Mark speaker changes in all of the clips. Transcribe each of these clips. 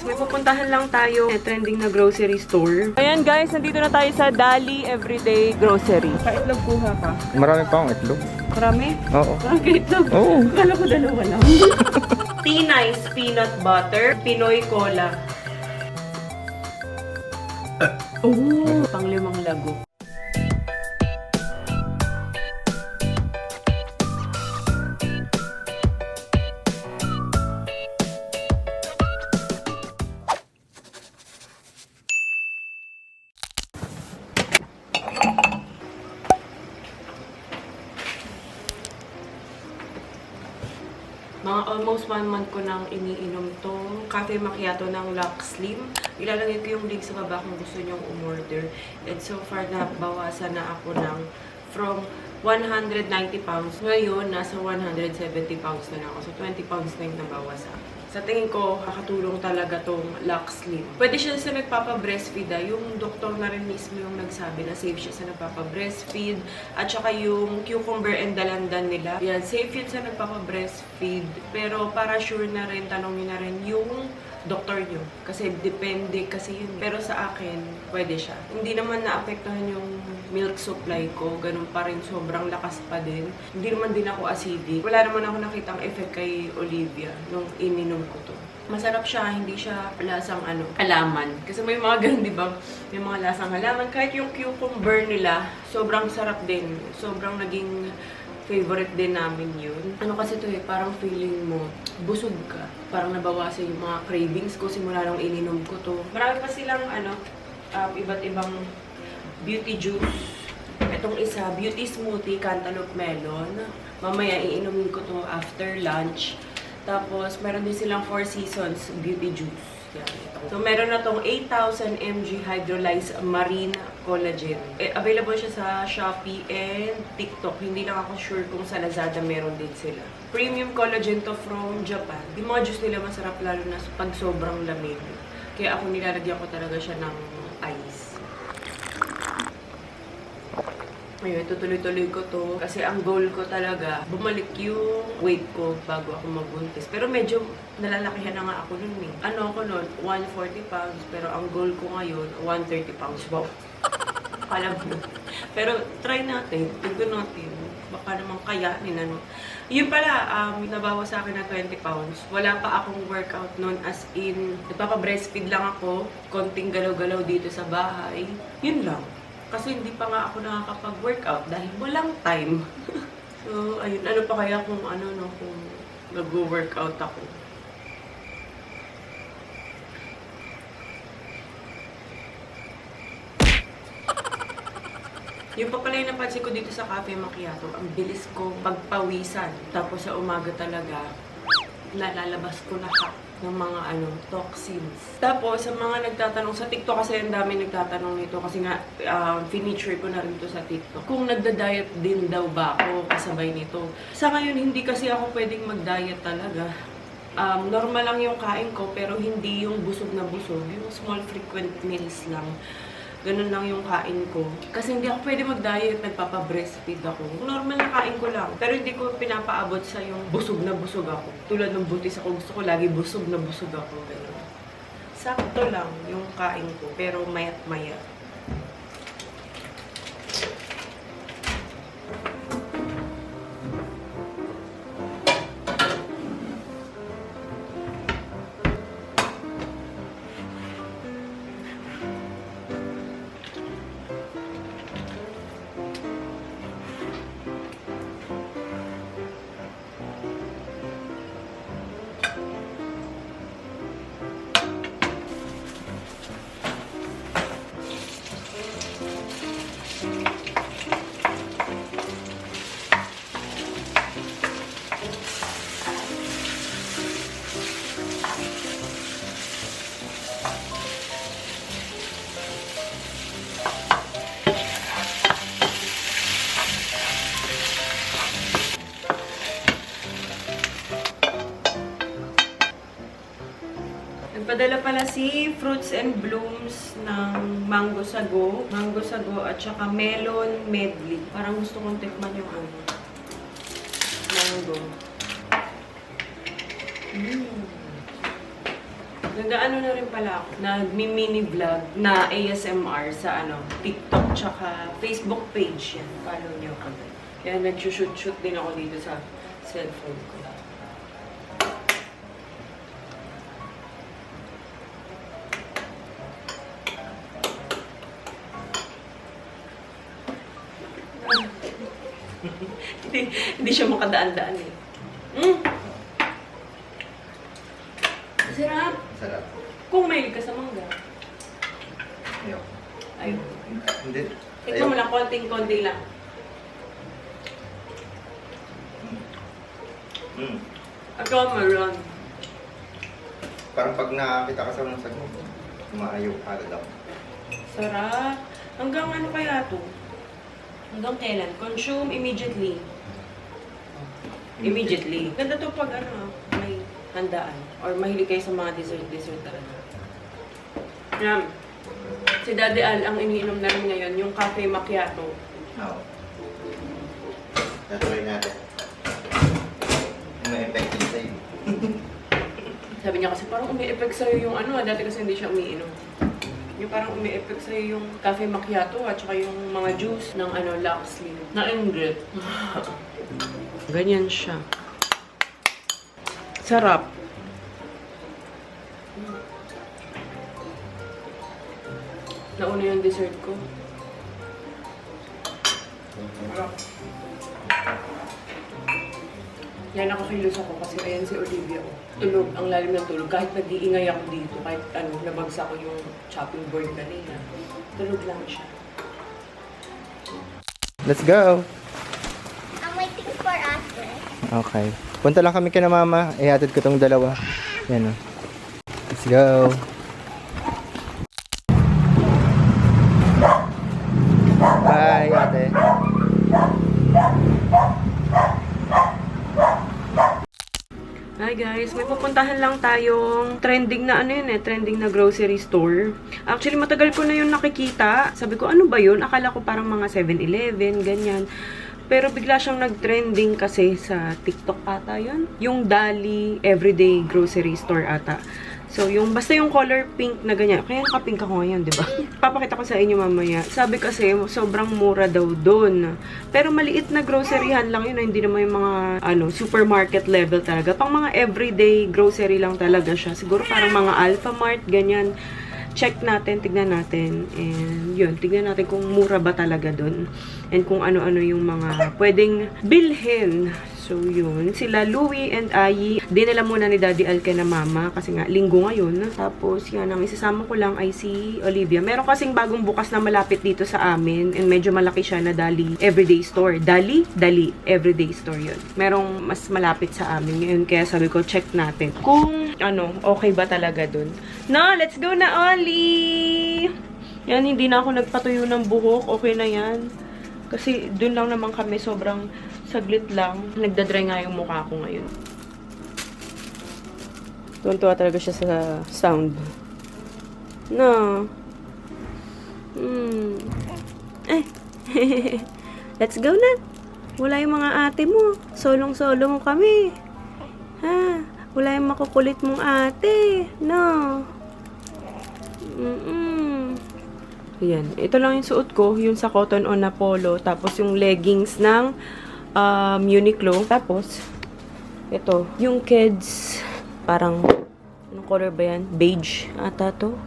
Speaker 1: May pupuntahan lang tayo trending na grocery store. Ayan guys, nandito na tayo sa Dali Everyday Grocery. Kaitlog kuha ka.
Speaker 2: Marami pa akong itlog.
Speaker 1: Marami?
Speaker 2: Oo.
Speaker 1: Parang kaitlog.
Speaker 2: Oo.
Speaker 1: Kala ko dalawa lang. T-Nice Peanut Butter, Pinoy Cola. Oh, pang-limang lago. Mga almost 1 month ko nang iniinom tong cafe macchiato ng Lux Slim. Ilalagay ko yung link sa baba kung gusto nyong umorder. And so far, nabawasan na ako ng from 190 pounds. Ngayon, nasa 170 pounds na lang ako. So, 20 pounds na yung nabawasan. Sa tingin ko, kakatulong talaga tong Lux Slim. Pwede siya sa nagpapa-breastfeed. Yung doktor na rin mismo yung nagsabi na safe siya sa nagpapa-breastfeed. At saka yung cucumber and dalandan nila. Yan, safe yun sa nagpapa-breastfeed. Pero para sure na rin, tanongin na rin yung doktor nyo. Kasi depende kasi yun. Pero sa akin, pwede siya. Hindi naman naapektuhan yung milk supply ko. Ganun pa rin. Sobrang lakas pa din. Hindi naman din ako acidic. Wala naman ako nakitang effect kay Olivia nung ininom ko to. Masarap siya. Hindi siya lasang halaman. Kasi may mga ganun, di ba? May mga lasang halaman. Kahit yung cucumber nila, sobrang sarap din. Sobrang naging favorite din namin yun. Ano kasi to parang feeling mo, busog ka. Parang nabawasan yung mga cravings ko simula nung ininom ko to. Marami pa silang iba't ibang beauty juice. Itong isa, beauty smoothie, cantaloupe melon. Mamaya iinumin ko to after lunch. Tapos, meron din silang 4 seasons beauty juice. Yan, so, meron na tong 8,000 mg hydrolyzed marine collagen. Available siya sa Shopee and TikTok. Hindi lang ako sure kung sa Lazada meron din sila. Premium collagen to from Japan. Yung mga juice nila masarap lalo na pag sobrang lamig. Kaya ako nilalagyan ko talaga siya ng ice. Ayun, tutuloy-tuloy ko to. Kasi ang goal ko talaga, bumalik yung weight ko bago ako magbuntis. Pero medyo nalalakihan na nga ako nun eh. Ano ako nun? 140 pounds. Pero ang goal ko ngayon, 130 pounds. Wow. Alam mo. Pero try natin. Tignan natin. Baka naman kayanin Yun pala, nabawas sa akin na 20 pounds. Wala pa akong workout nun as in, nagpapa-breastfeed lang ako. Konting galaw-galaw dito sa bahay. Yun lang. Kasi hindi pa nga ako nakakapag-workout dahil walang time. So, ayun. Ano pa kaya kung kung nag-workout ako. Yung pa pala yung napansin ko dito sa cafe macchiato, ang bilis ko pagpawisan. Tapos sa umaga talaga, nalalabas ko lahat ng mga toxins. Tapos, sa mga nagtatanong sa TikTok, kasi ang dami nagtatanong nito kasi nga, finiture ko na rin to sa TikTok. Kung nagda-diet din daw ba ako kasabay nito. Sa ngayon, hindi kasi ako pwedeng mag-diet talaga. Normal lang yung kain ko, pero hindi yung busog na busog. Yung small frequent meals lang. Ganun lang yung kain ko. Kasi hindi ako pwede mag-diet, nagpapa-breastfeed ako. Normal na kain ko lang. Pero hindi ko pinapaabot sa yung busog na busog ako. Tulad ng buntis ako, gusto ko lagi busog na busog ako. Ganun. Sakto lang yung kain ko, pero mayat mayat. Nagpadala pala si Fruits and Blooms ng mango sago at saka melon medley. Parang gusto kong tikman yung mango. Nag-ano na rin pala ako, nag-mini vlog na ASMR sa TikTok tsaka Facebook page yan. Follow niyo ako. Kaya nag-shoot din ako dito sa cellphone ko. hindi siya makadaan-daan eh. Sarap.
Speaker 2: Sarap.
Speaker 1: Kung mahilig ka sa mangga.
Speaker 2: Ayaw.
Speaker 1: Ayun.
Speaker 2: Hindi.
Speaker 1: Tignan mo lang, konting-konti lang. Ako meron.
Speaker 2: Parang pag nakakita ka sa mga sagot, umaayaw agad ako.
Speaker 1: Sarap. Hanggang ano kaya to? Hanggang kailan? Consume immediately. Immediately. Ganda to pag may handaan. Or mahilig kayo sa mga dessert talaga. Yan. Si Daddy Al, ang iniinom namin ngayon, yung cafe macchiato.
Speaker 2: Oo. Natuloy natin. May effect din sa'yo.
Speaker 1: Sabi niya kasi parang umi-effect sa'yo yung dati kasi hindi siya umiinom. Yung parang umi-effect sa'yo yung cafe macchiato at saka yung mga juice ng Lux Slim. Na ingred. Ganyan siya. Sarap. Nauna yung dessert ko. Sarap. Yan nakakilos ako kasi ayan si Olivia. Tulog, ang lalim ng tulog. Kahit nag-iingay ako dito, kahit nabagsak ko yung chopping board kanina. Tulog lang siya.
Speaker 2: Let's go!
Speaker 3: I'm waiting for us.
Speaker 2: Okay. Punta lang kami kina mama. Ihatid ko tong dalawa. Yan o. Let's go! Bye, ate.
Speaker 1: Hi guys, may pupuntahan lang tayong trending na trending na grocery store. Actually, matagal ko na yun nakikita. Sabi ko, ano ba yun? Akala ko parang mga 7-Eleven, ganyan. Pero bigla siyang nag-trending kasi sa TikTok ata yun. Yung Dali Everyday Grocery Store ata. So, basta yung color pink na ganyan. Kaya naka-pink ako ngayon, di ba? Papakita ko sa inyo mamaya. Sabi kasi, sobrang mura daw doon. Pero maliit na groceryhan lang yun. Hindi naman yung mga, supermarket level talaga. Pang mga everyday grocery lang talaga siya. Siguro parang mga Alphamart, ganyan. Check natin, tignan natin. And yun, tignan natin kung mura ba talaga doon. And kung ano-ano yung mga pwedeng bilhin. So, yun. Sila Louie and Ayi. Dinala muna ni Daddy Al kay na mama kasi nga, linggo ngayon. Tapos, yan. Ang isasama ko lang ay si Olivia. Meron kasing bagong bukas na malapit dito sa amin. And medyo malaki siya na Dali Everyday Store. Dali Everyday Store yun. Merong mas malapit sa amin ngayon. Kaya sabi ko, check natin. Kung, okay ba talaga dun. No, let's go na, Oli! Yan, hindi na ako nagpatuyo ng buhok. Okay na yan. Kasi dun lang naman kami sobrang saglit lang. Nagdadry nga yung mukha ko ngayon. Tuwan-tuwa talaga siya sa sound. No. Let's go na. Wala yung mga ate mo. Solong-solo mo kami. Ha? Wala yung makukulit mong ate. No. Yan. Ito lang yung suot ko. Yung sa cotton on na polo. Tapos yung leggings ng Uniqlo. Tapos, ito. Yung kids, parang, anong color ba yan? Beige ata to.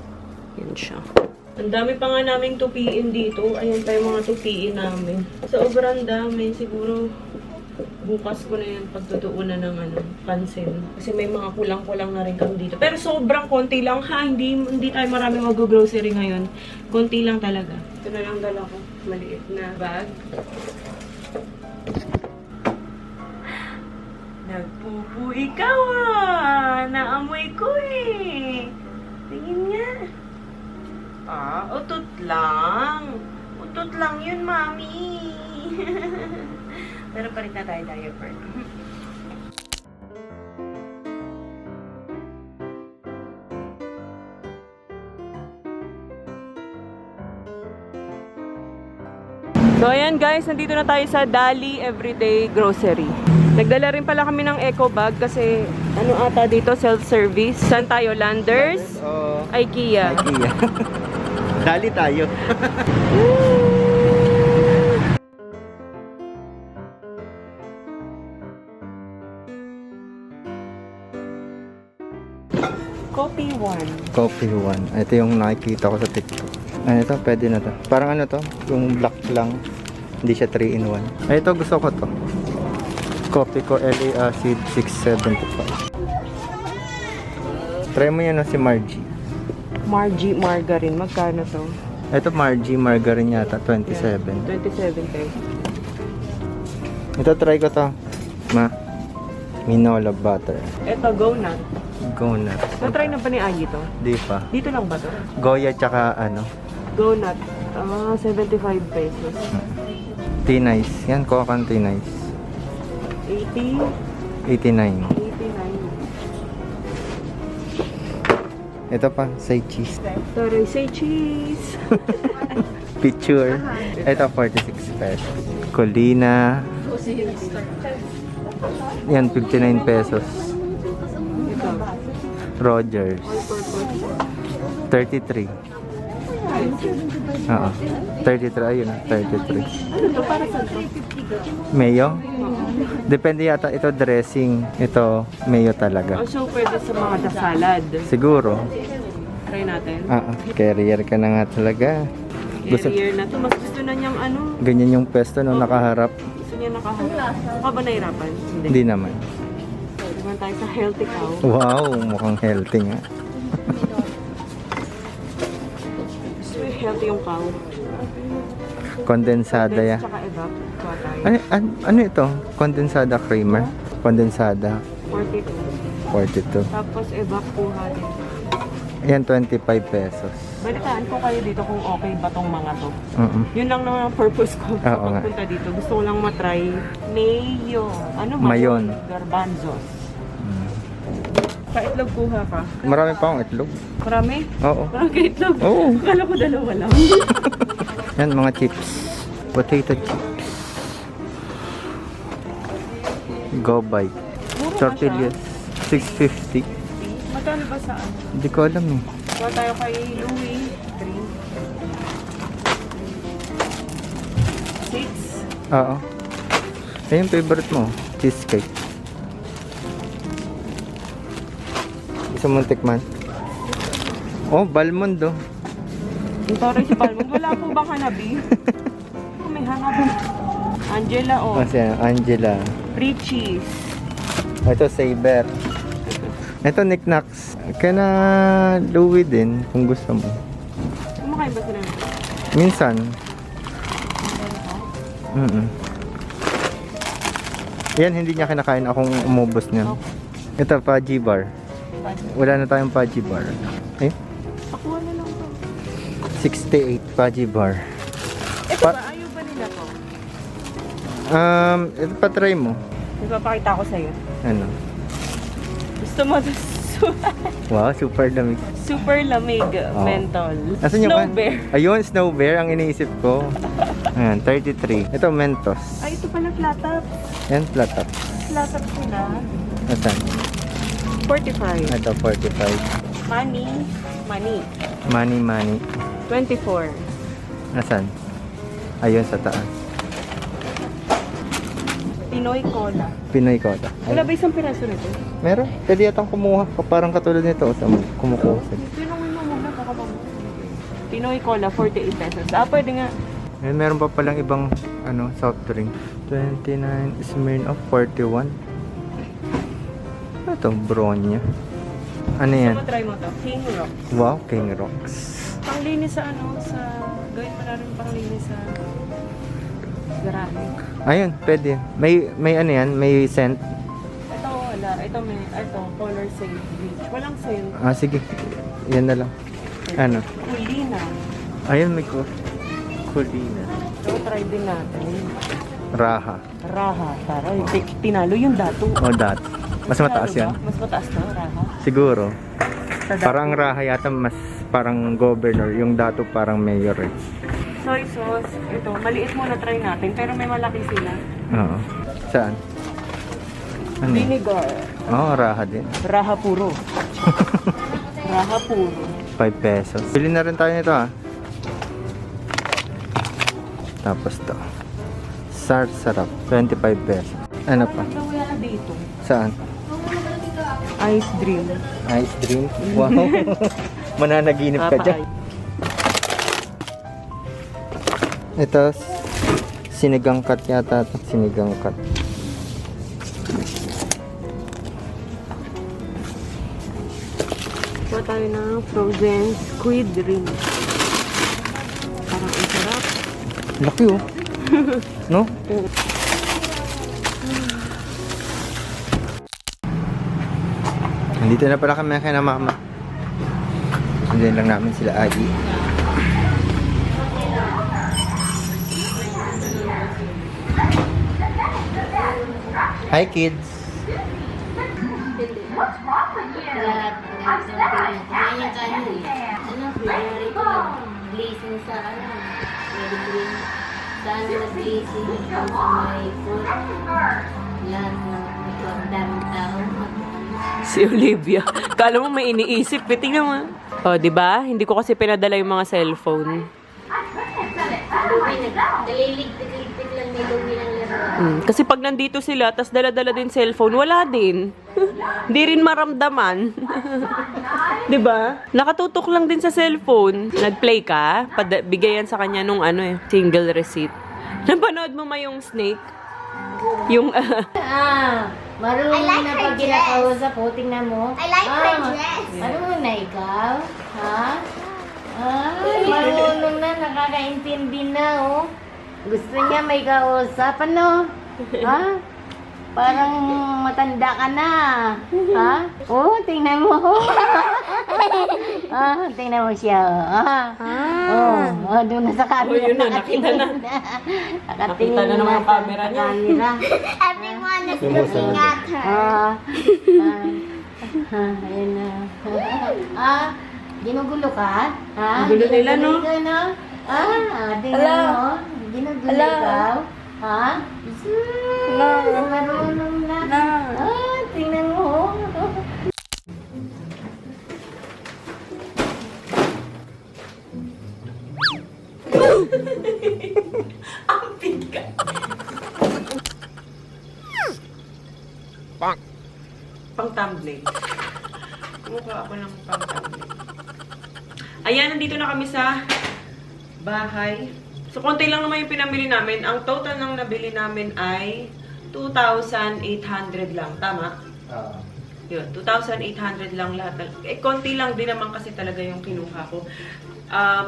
Speaker 1: Yan siya. Ang dami pa nga naming tupiin dito. Ayan tayo mga tupiin namin. Sobrang dami. Siguro, bukas ko na yan pagtutuunan ng pansin. Kasi may mga kulang-kulang na rin kami dito. Pero sobrang konti lang ha. Hindi tayo marami mag-grocery ngayon. Konti lang talaga. Ito na lang dala ko. Maliit na bag. Nagpupuy ka naamoy ko eh. Tingin nga. Utot lang. Utot lang yun, mami. Pero palit na tayo diaper. So ayan guys, nandito na tayo sa Dali Everyday Grocery. Nagdala rin pala kami ng eco bag kasi Ano ata dito? Self-service? Saan tayo? Landers?
Speaker 2: Oo.
Speaker 1: IKEA.
Speaker 2: IKEA. Dali tayo.
Speaker 1: Coffee one.
Speaker 2: Coffee one. Ito yung nakikita ko sa TikTok. Ano ito? Pwede na to. Parang ano to? Yung black lang. Hindi siya 3 in 1. Ay, ito gusto ko to. Coffee ko LA acid 675. Try mo yan si Margie.
Speaker 1: Margie Margarine. Magkano to?
Speaker 2: Ito Margie Margarine yata 27.
Speaker 1: 27 pesos.
Speaker 2: Ito try ko to. Ma. Minola butter.
Speaker 1: Ito, go na.
Speaker 2: Go nut.
Speaker 1: Na-try na ba ni Agi to?
Speaker 2: Di pa.
Speaker 1: Dito lang ba to?
Speaker 2: Goya tsaka ano.
Speaker 1: Go nut. 75 pesos.
Speaker 2: T-Nice. Yan, Kokan T-Nice.
Speaker 1: 80.
Speaker 2: 89.
Speaker 1: 89.
Speaker 2: Ito pa, say cheese.
Speaker 1: Sorry, say cheese.
Speaker 2: Picture. Ito, 46 pesos. Colina. Yan, 59 pesos.
Speaker 1: Ito.
Speaker 2: Rogers. 33. Oo. 33, ayun na, 33.
Speaker 1: Ano to? Para saan to?
Speaker 2: Mayo? Depende yata, ito dressing. Ito, mayo talaga.
Speaker 1: So, pwede sa mga salad.
Speaker 2: Siguro.
Speaker 1: Try natin.
Speaker 2: Carrier ka na nga talaga. Gusto,
Speaker 1: Carrier na to. Mas gusto na niyang ano.
Speaker 2: ganyan yung pwesto no, nakaharap.
Speaker 1: Gusto niya nakaharap. Ka ba nahirapan?
Speaker 2: Hindi naman.
Speaker 1: Naman tayo sa healthy cow.
Speaker 2: Wow, mukhang healthy nga.
Speaker 1: Gusto mo healthy yung cow.
Speaker 2: Kondensada ya.
Speaker 1: Tsaka evap. Kuha tayo.
Speaker 2: Ano ito? Kondensada creamer? Kondensada
Speaker 1: 42.
Speaker 2: 42.
Speaker 1: Tapos evap kuha din.
Speaker 2: Ayan, 25 pesos.
Speaker 1: Balitaan ko kayo dito kung okay ba tong mga to.
Speaker 2: Mm-mm.
Speaker 1: Yun lang naman ang purpose ko sa
Speaker 2: Oo nga.
Speaker 1: pagpunta dito. Gusto ko lang matry mayo. Ano
Speaker 2: Mayon.
Speaker 1: Garbanzos. Paitlog kuha ka.
Speaker 2: Marami pa akong itlog.
Speaker 1: Marami?
Speaker 2: Oo.
Speaker 1: Marami ka itlog?
Speaker 2: Oo.
Speaker 1: Akala ko dalawa lang.
Speaker 2: Yan, mga chips. Potato chips. Go bite.
Speaker 1: Mura
Speaker 2: Tortillas. 650.
Speaker 1: Magkano ba saan?
Speaker 2: Hindi ko alam eh.
Speaker 1: Kuha tayo kay Louie. 3. 6.
Speaker 2: Oo. Ayun yung favorite mo. Cheesecake. Gusto mong tikman? Oh, Balmond oh.
Speaker 1: Ang taray si Palmon. Wala po bang hanabi? Oh, may hanabi. Angela, oh.
Speaker 2: Kasi Angela.
Speaker 1: Free cheese.
Speaker 2: Ito, Saber. Ito, Knickknacks. Kaya na Louie din, kung gusto mo.
Speaker 1: Kumakain ba sila nito?
Speaker 2: Minsan. Yan, hindi niya kinakain. Akong umubos niyan. Ito, Pudgy Bar. Wala na tayong Pudgy Bar. Eh?
Speaker 1: Pakuha na lang to.
Speaker 2: 68 Pudgy Bar.
Speaker 1: Ito ba? Ayaw ba nila to?
Speaker 2: Ito, patry mo.
Speaker 1: Ipapakita ko sa'yo.
Speaker 2: Ano?
Speaker 1: Gusto mo to?
Speaker 2: Wow, super lamig.
Speaker 1: Super lamig.
Speaker 2: Oh.
Speaker 1: Menthol.
Speaker 2: Asan yung
Speaker 1: Snow bear.
Speaker 2: Ayun, Snow Bear ang iniisip ko. Ayan, 33. Ito, Mentos.
Speaker 1: Ay, ito pala flat top.
Speaker 2: Yan, flat top.
Speaker 1: Flat top sila.
Speaker 2: Asan?
Speaker 1: 45.
Speaker 2: Ito, 45.
Speaker 1: Money. Money.
Speaker 2: Money.
Speaker 1: 24.
Speaker 2: Asan? Ayun, sa taas.
Speaker 1: Pinoy Cola.
Speaker 2: Pinoy Cola.
Speaker 1: Wala ba isang piraso nito?
Speaker 2: Meron. Pwede yatang kumuha. Parang katulad nito. Sa kumukusig.
Speaker 1: Tinongin mo muna kakabang. Pinoy Cola, 48 pesos. Pwede nga.
Speaker 2: Ayun, meron pa palang ibang soft drink. 29 Smirnoff 41. Ito, Bronya. Ano yan?
Speaker 1: So, try mo to. King Rock.
Speaker 2: Wow, King Rocks.
Speaker 1: Panglinis sa gawin mo na rin panglinis sa garahe.
Speaker 2: Ayun, pwede. May ano yan? May scent?
Speaker 1: Ito wala. Ito color save bleach. Walang scent.
Speaker 2: Sige. Yan na lang. Ano?
Speaker 1: Kulina.
Speaker 2: Ayun, may Kulina.
Speaker 1: So, try din natin.
Speaker 2: Raha.
Speaker 1: Raha. Taray. Tinalo yung dato.
Speaker 2: O, dat. Mas mataas
Speaker 1: Tinalo
Speaker 2: yan.
Speaker 1: ba? Mas mataas to, Raha.
Speaker 2: Siguro.
Speaker 1: Sa dato.
Speaker 2: Parang Raha yata mas parang governor. Yung dato parang mayor eh.
Speaker 1: Soy sauce. Ito, maliit muna try natin. Pero may malaki sila.
Speaker 2: Oo. Saan? Ano?
Speaker 1: Vinegar.
Speaker 2: Oh, raha din.
Speaker 1: Raha puro. Raha puro.
Speaker 2: 5 pesos. Bili na rin tayo nito ah. Tapos to. Sarap. 25 pesos. Ano pa?
Speaker 1: Ano wala dito?
Speaker 2: Saan?
Speaker 1: Ice dream.
Speaker 2: Ice drink? Wow. Mananaginip ka dyan. Ito, sinigang cut yata ito. Sinigang cut.
Speaker 1: Kuha tayo ng frozen squid ring. Parang ang sarap.
Speaker 2: Laki oh. No? Nandito na pala kami kay na mama. Sundan lang namin sila Agi. Hi kids!
Speaker 3: Blazing sa ano, red green. Saan na blazing sa may food. Lahat ng ito ang daming tao.
Speaker 1: Si Olivia. Kala mo may iniisip. Tingnan mo. Oh, di ba? Hindi ko kasi pinadala yung mga cellphone.
Speaker 3: Dalilig-lig lang may lumi ng laro.
Speaker 1: Kasi pag nandito sila, tas dala-dala din cellphone, wala din. Hindi rin maramdaman. Di ba? Nakatutok lang din sa cellphone. Nag-play ka, bigayan sa kanya nung single receipt. Napanood mo ma yung snake? Yung,
Speaker 3: Marunong
Speaker 4: I like
Speaker 3: na
Speaker 4: her
Speaker 3: pag
Speaker 4: dress.
Speaker 3: ginakausap po, tingnan mo.
Speaker 4: I like her dress.
Speaker 3: Marunong na ikaw? Ha? Marunong na, nakakaintindi na, oh. Gusto niya may kausap, ano? Ha? Parang matanda ka na. Ha? Oh, tingnan mo. Tingnan mo siya. Doon na sa camera.
Speaker 1: yun na, nakita na. Nakita na naman yung camera niya.
Speaker 4: Everyone is looking at her.
Speaker 3: Ayun na. Ginugulo ka?
Speaker 1: Gulo nila, no?
Speaker 3: Ginugulo ka, no? Tingnan mo. Ginugulo ikaw? Ha? Marunong na. Tingnan mo.
Speaker 1: Ang bigat. Pang tumbling. Kumukha ako ng pang tumbling. Ayan, nandito na kami sa bahay. So, konti lang naman yung pinamili namin. Ang total ng nabili namin ay 2,800 lang. Tama? Yun, 2,800 lang lahat. Konti lang din naman kasi talaga yung kinuha ko.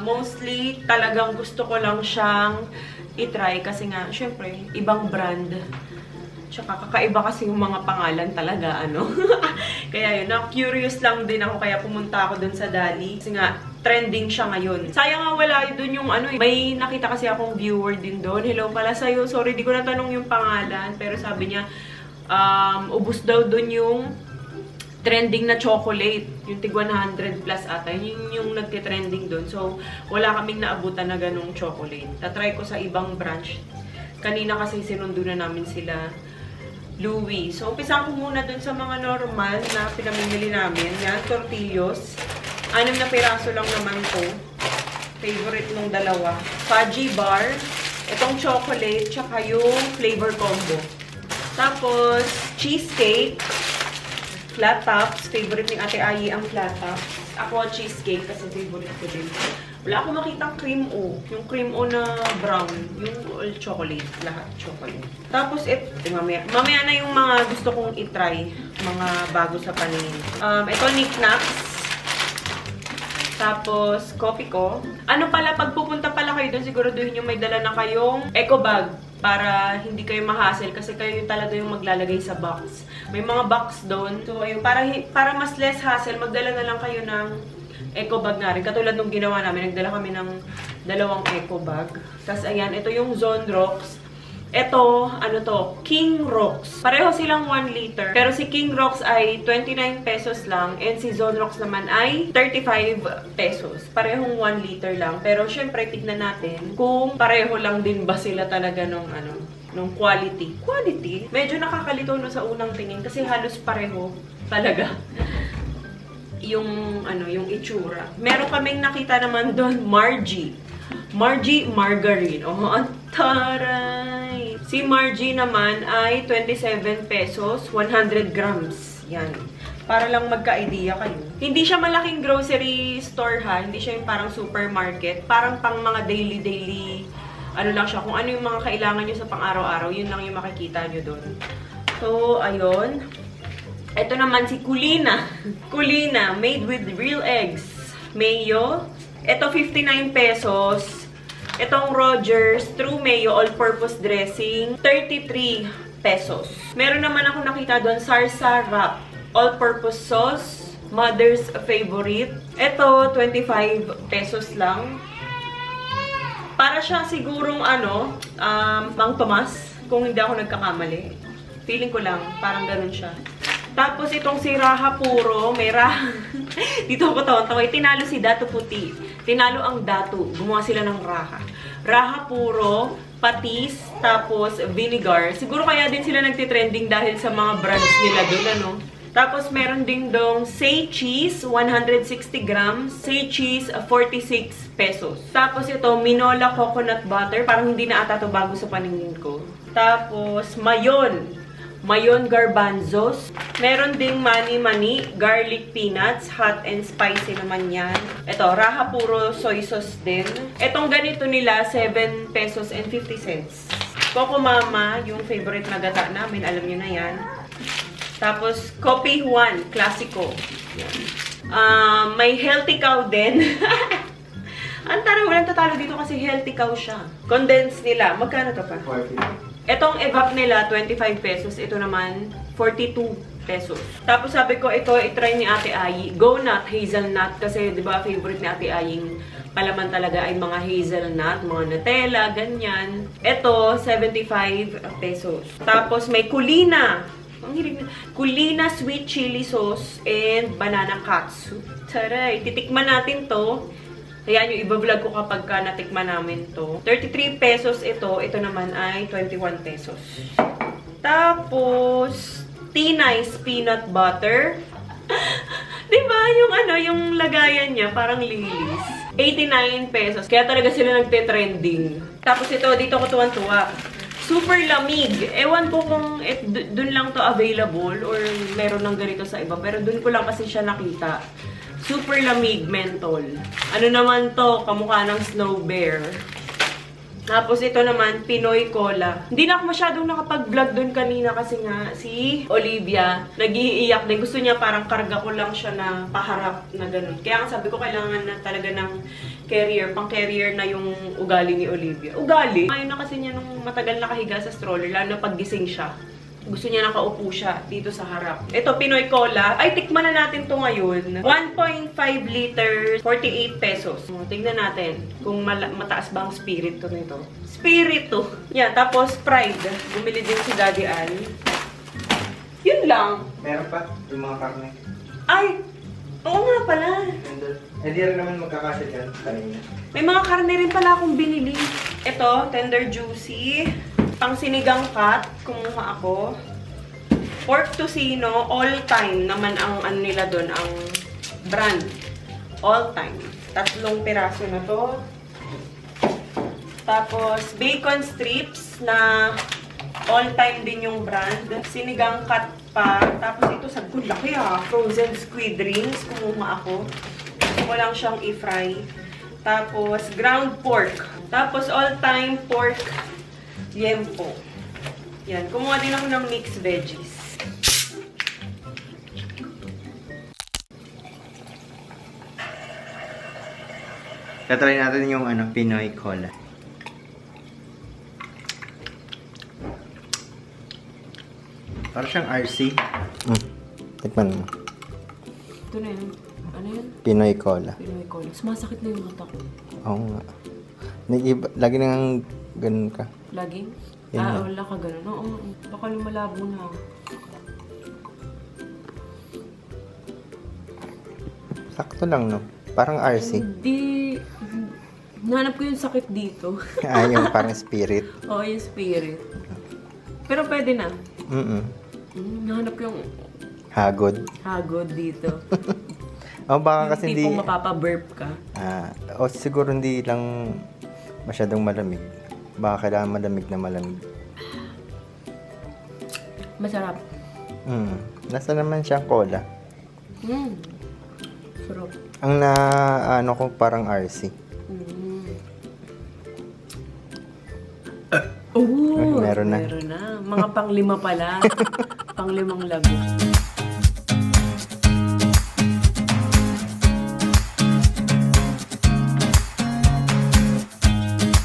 Speaker 1: Mostly, talagang gusto ko lang siyang itry kasi nga, syempre, ibang brand. Tsaka kakaiba kasi yung mga pangalan talaga, Kaya yun, na-curious lang din ako kaya pumunta ako dun sa Dali. Kasi nga, trending siya ngayon. Sayang nga wala dun yung may nakita kasi akong viewer din doon. Hello pala sa'yo. Sorry, di ko natanong yung pangalan. Pero sabi niya, ubus daw dun yung trending na chocolate. Yung tig 100 plus ata. Yun yung nagtitrending dun. So, wala kaming naabutan na ganong chocolate. Tatry ko sa ibang branch. Kanina kasi sinundo na namin sila Louis. So, umpisan ko muna dun sa mga normal na pinamimili namin. Yan, tortillos. 6 na piraso lang naman to. Favorite nung dalawa. Fudgy bar. Itong chocolate, tsaka yung flavor combo. Tapos, cheesecake. Flat tops. Favorite ni Ate Ayi ang flat tops. Ako cheesecake kasi favorite ko din. Wala akong makitang cream o. Yung cream o na brown. Yung all chocolate. Lahat chocolate. Tapos, mamaya na yung mga gusto kong itry. Mga bago sa paningin. Ito, knickknacks. Tapos, coffee ko. Pag pupunta pala kayo doon, siguraduhin yung may dala na kayong eco bag para hindi kayo ma-hassle kasi kayo talaga yung maglalagay sa box. May mga box doon. So, ayun, para mas less hassle, magdala na lang kayo ng eco bag na rin. Katulad nung ginawa namin, nagdala kami ng 2 eco bag. Tapos, ayan, ito yung Zone Rocks. Ito, King Rocks. Pareho silang 1 liter. Pero si King Rocks ay 29 pesos lang. And si Zone Rocks naman ay 35 pesos. Parehong 1 liter lang. Pero syempre, tignan natin kung pareho lang din ba sila talaga nung nung quality. Quality? Medyo nakakalito no sa unang tingin kasi halos pareho talaga yung yung itsura. Meron kaming nakita naman doon, Margie Margarine. Oh, ang taray! Si Margie naman ay 27 pesos, 100 grams. Yan. Para lang magka-idea kayo. Hindi siya malaking grocery store ha. Hindi siya yung parang supermarket. Parang pang mga daily, lang siya. Kung ano yung mga kailangan nyo sa pang-araw-araw, yun lang yung makikita nyo doon. So, ayun. Ito naman si Culina. Culina, made with real eggs. Mayo. Ito, 59 pesos. Itong Rogers True Mayo All-Purpose Dressing, 33 pesos. Meron naman ako nakita doon, Sarsa Wrap All-Purpose Sauce, Mother's Favorite. Ito, 25 pesos lang. Para siya sigurong Mang Tomas, kung hindi ako nagkakamali. Feeling ko lang, parang ganun siya. Tapos itong si Raha Puro, may Raha. Dito ako tawa-tawa. Tinalo si Dato Puti. Tinalo ang Dato. Gumawa sila ng Raha. Raha Puro, patis, tapos vinegar. Siguro kaya din sila nagtitrending dahil sa mga brands nila doon, Tapos meron ding dong Say Cheese, 160 grams. Say Cheese, 46 pesos. Tapos ito, Minola Coconut Butter. Parang hindi na ata ito bago sa paningin ko. Tapos, Mayon Garbanzos. Meron ding Mani Garlic Peanuts. Hot and spicy naman yan. Ito, Raha Puro Soy Sauce din. Itong ganito nila, 7 pesos and 50 cents. Coco Mama, yung favorite na gata namin. Alam nyo na yan. Tapos, Kopi Juan, Classico. May Healthy Cow din. Ang tara, walang tatalo dito kasi healthy cow siya. Condensed nila. Magkano to pa?
Speaker 2: 40.
Speaker 1: Etong evap nila, 25 pesos. Ito naman, 42 pesos. Tapos sabi ko, ito, itry ni Ate Ayi. Go Nut, Hazelnut. Kasi, di ba, favorite ni Ate Aying palaman talaga ay mga hazelnut, mga Nutella, ganyan. Ito, 75 pesos. Tapos, may Culina. Ang hilig na. Culina Sweet Chili Sauce and Banana Katsu. Taray, titikman natin to. Ayan, yung iba-vlog ko kapag natikman namin to. 33 pesos ito. Ito naman ay 21 pesos. Tapos, T-Nice Peanut Butter. Diba? Yung lagayan niya, parang lilis. 89 pesos. Kaya talaga sila nagte-trending. Tapos ito, dito ko tuwan-tuwa. Super lamig. Ewan ko kung dun lang to available or meron ng ganito sa iba. Pero dun ko lang kasi siya nakita. Super lamig menthol. Ano naman to? Kamukha ng Snow Bear. Tapos ito naman, Pinoy Cola. Hindi na ako masyadong nakapag-vlog doon kanina kasi nga si Olivia nag-iiyak din. Gusto niya parang karga ko lang siya na paharap na ganun. Kaya sabi ko kailangan na talaga ng carrier. Pang-carrier na yung ugali ni Olivia. Ugali? Ayaw na kasi niya nung matagal nakahiga sa stroller, lalo na pag gising siya. Gusto niya nakaupo siya dito sa harap. Ito, Pinoy Cola. Ay, tikman na natin to ngayon. 1.5 liters, 48 pesos. Tingnan natin kung mataas ba ang spirito nito. Spirito! Yan, tapos Pride. Bumili din si Daddy Al. Yun lang.
Speaker 2: Meron pa yung mga karne.
Speaker 1: Ay! Oo nga pala.
Speaker 2: Hindi rin naman magkakasya dyan kanina.
Speaker 1: May mga karne rin pala akong binili. Ito, Tender Juicy. Pang sinigang cut, kumuha ako. Pork Tocino, all time naman ang nila doon, ang brand. All time. 3 piraso na to. Tapos, bacon strips na all time din yung brand. Sinigang cut pa. Tapos ito, sa laki frozen squid rings, kumuha ako. Gusto ko lang siyang i-fry. Tapos, ground pork. Tapos, all time pork yempo. Yan. Kumuha din ako ng mixed veggies.
Speaker 2: Tatry natin yung Pinoy Cola. Parang siyang RC. Tikman mo.
Speaker 1: Ito na yun. Ano yun?
Speaker 2: Pinoy Cola.
Speaker 1: Pinoy Cola. Sumasakit na yung mata ko.
Speaker 2: Oo nga. Lagi nang ganun ka.
Speaker 1: Laging?
Speaker 2: Yan
Speaker 1: Wala ka ganun. Oo, baka lumalabo na.
Speaker 2: Sakto lang, no? Parang RC.
Speaker 1: Hindi. Nanap ko yung sakit dito.
Speaker 2: Yung parang spirit.
Speaker 1: Oo, yung spirit. Pero pwede na. Nahanap ko yung
Speaker 2: Hagod.
Speaker 1: hagod dito.
Speaker 2: O baka
Speaker 1: Yung
Speaker 2: kasi hindi...
Speaker 1: tipong mapapa-burp ka.
Speaker 2: O siguro hindi lang masyadong malamig. Baka kailangan malamig na malamig.
Speaker 1: Masarap.
Speaker 2: Nasa naman siyang cola.
Speaker 1: Sarap.
Speaker 2: Ang ano ko parang RC.
Speaker 1: Oh,
Speaker 2: Meron na.
Speaker 1: Meron na. Mga pang-5 pala. Pang-5 lago.